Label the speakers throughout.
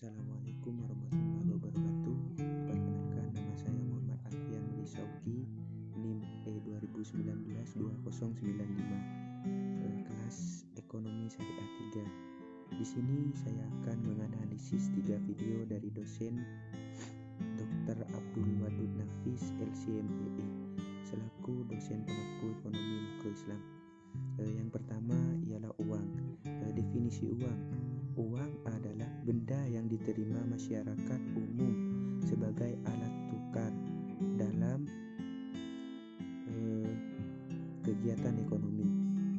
Speaker 1: Assalamualaikum warahmatullahi wabarakatuh. Perkenalkan, nama saya Muhammad Alfian Rizauki, NIM E2019-2095, kelas Ekonomi Syariah 3. Di sini saya akan menganalisis 3 video dari dosen Dr. Abdul Wadud Nafis, LCMEE, selaku dosen pengampu ekonomi makro Islam. Yang pertama ialah uang. Definisi uang. Uang adalah benda yang diterima masyarakat umum sebagai alat tukar dalam kegiatan ekonomi.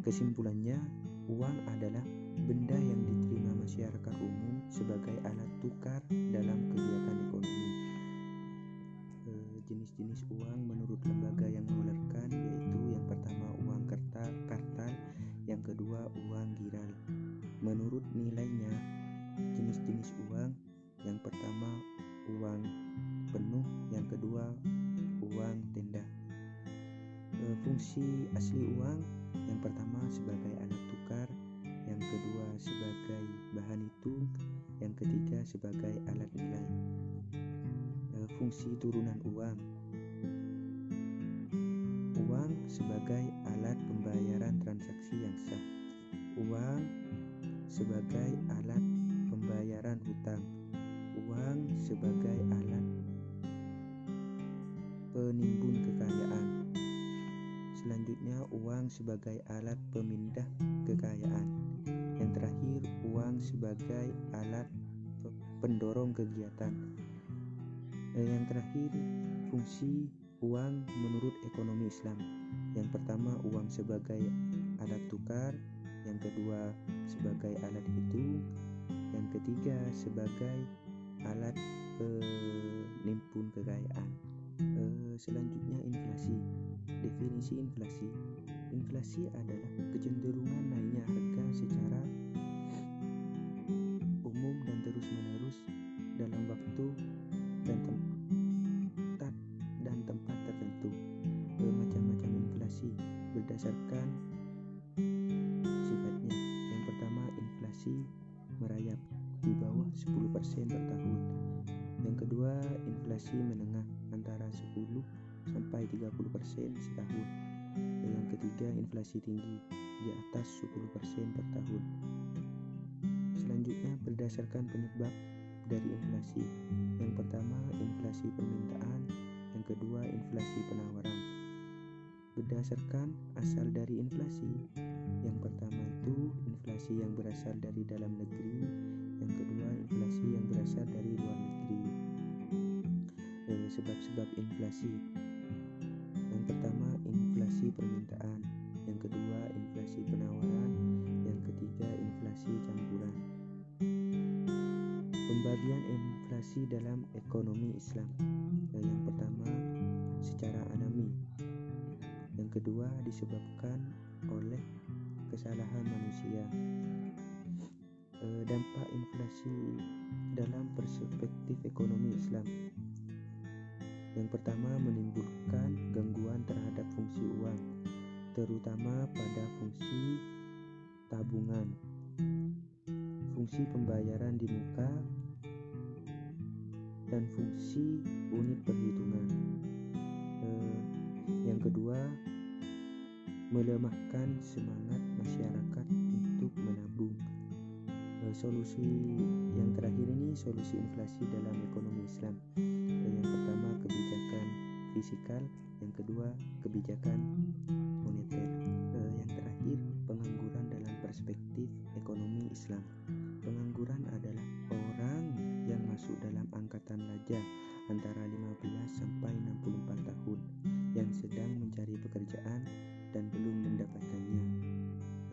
Speaker 1: Kesimpulannya, uang adalah benda yang diterima masyarakat umum sebagai alat tukar dalam kegiatan ekonomi. Jenis-jenis uang menurut lembaga yang mengeluarkan yaitu yang pertama uang kartal, yang kedua uang giral. Menurut nilainya, jenis-jenis uang yang pertama uang penuh, yang kedua uang tenda. Fungsi asli uang yang pertama sebagai alat tukar, yang kedua sebagai bahan hitung, yang ketiga sebagai alat nilai. Fungsi turunan uang. Uang sebagai alat pembayaran transaksi yang sah. Uang sebagai alat pembayaran hutang. Uang sebagai alat penimbun kekayaan. Selanjutnya, uang sebagai alat pemindah kekayaan. Yang terakhir, uang sebagai alat pendorong kegiatan. Yang terakhir, fungsi uang menurut ekonomi Islam. Yang pertama, uang sebagai alat tukar, yang kedua sebagai alat hitung, yang ketiga sebagai alat penimbun kekayaan. Selanjutnya, inflasi. Definisi inflasi. Inflasi adalah kecenderungan naiknya harga secara umum dan terus-menerus dalam waktu dan tempat tertentu. Macam-macam inflasi berdasarkan sifatnya. Yang pertama, inflasi merayap di bawah 10% per tahun. Yang kedua, inflasi menengah antara 10 sampai 30% setahun. Yang ketiga, inflasi tinggi di atas 10% per tahun. Selanjutnya, berdasarkan penyebab dari inflasi. Yang pertama, inflasi permintaan, yang kedua, inflasi penawaran. Berdasarkan asal dari inflasi, yang pertama itu inflasi yang berasal dari dalam negeri, yang kedua inflasi yang berasal dari luar negeri. Sebab-sebab inflasi. Yang pertama, inflasi permintaan, yang kedua inflasi penawaran, yang ketiga inflasi campuran. Pembagian inflasi dalam ekonomi Islam. Yang pertama, secara alami. Yang kedua, disebabkan oleh kesalahan manusia. Dampak inflasi dalam perspektif ekonomi Islam. Yang pertama, menimbulkan gangguan terhadap fungsi uang, terutama pada fungsi tabungan, fungsi pembayaran di muka, dan fungsi unit perhitungan. Yang kedua, melemahkan semangat masyarakat untuk menabung. Solusi yang terakhir ini solusi inflasi dalam ekonomi Islam. Yang pertama, kebijakan fiskal, yang kedua kebijakan moneter, yang terakhir pengangguran dalam perspektif ekonomi Islam. Pengangguran adalah orang yang masuk dalam angkatan pelajar antara 15 sampai 64 tahun yang sedang mencari pekerjaan dan belum mendapatkannya.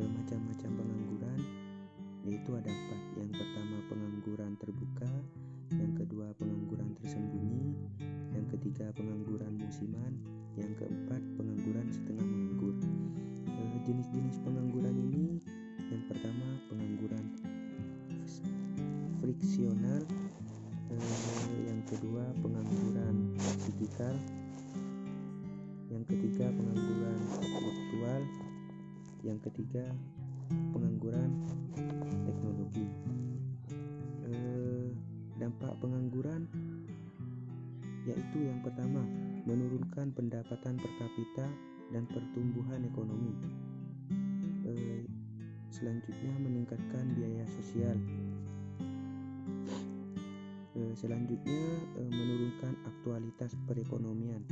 Speaker 1: Macam-macam pengangguran yaitu ada 4. Yang pertama, pengangguran terbuka, yang kedua pengangguran tersembunyi, yang ketiga pengangguran musiman, yang keempat pengangguran setengah menganggur. Jenis-jenis pengangguran ini, yang pertama pengangguran friksional, yang kedua pengangguran digital, yang ketiga pengangguran virtual, yang ketiga pengangguran teknologi. Dampak pengangguran yaitu yang pertama, menurunkan pendapatan per kapita dan pertumbuhan ekonomi. Selanjutnya, meningkatkan biaya sosial. Selanjutnya, menurunkan aktualitas perekonomian,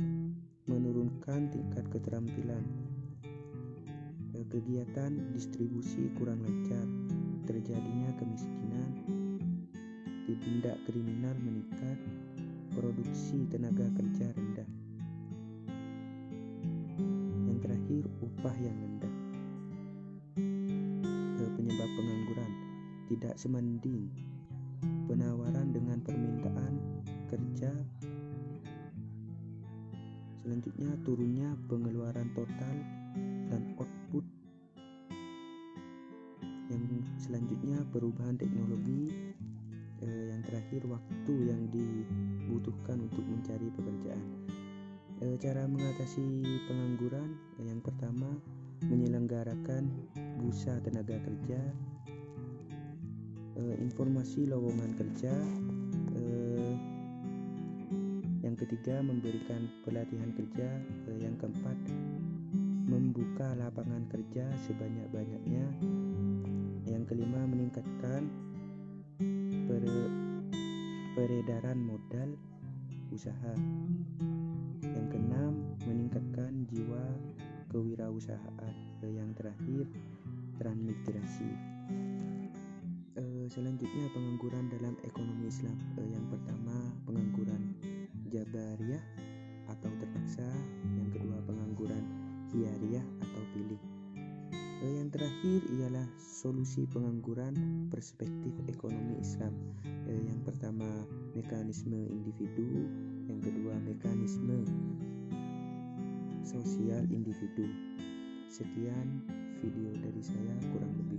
Speaker 1: menurunkan tingkat keterampilan. Kegiatan distribusi kurang lancar, terjadinya kemiskinan, tindak kriminal meningkat, produksi tenaga kerja rendah. Yang terakhir, upah yang rendah. Penyebab pengangguran tidak sebanding penawaran dengan permintaan kerja. Selanjutnya, turunnya pengeluaran total dan output. Yang selanjutnya, perubahan teknologi. Yang terakhir, waktu yang dibutuhkan untuk mencari pekerjaan. Cara mengatasi pengangguran, yang pertama, menyelenggarakan bursa tenaga kerja, informasi lowongan kerja. Yang ketiga, memberikan pelatihan kerja. Yang keempat, membuka lapangan kerja sebanyak-banyaknya. Yang kelima, meningkatkan peredaran modal usaha. Yang keenam, meningkatkan jiwa kewirausahaan. Yang terakhir, transmigrasi. Selanjutnya, pengangguran dalam ekonomi Islam. Yang pertama, pengangguran jabariyah atau terpaksa. Yang kedua, pengangguran khiyariyah atau pilih. Yang terakhir ialah solusi pengangguran perspektif ekonomi Islam. Yang pertama, mekanisme individu. Yang kedua, mekanisme sosial individu. Sekian video dari saya, kurang lebih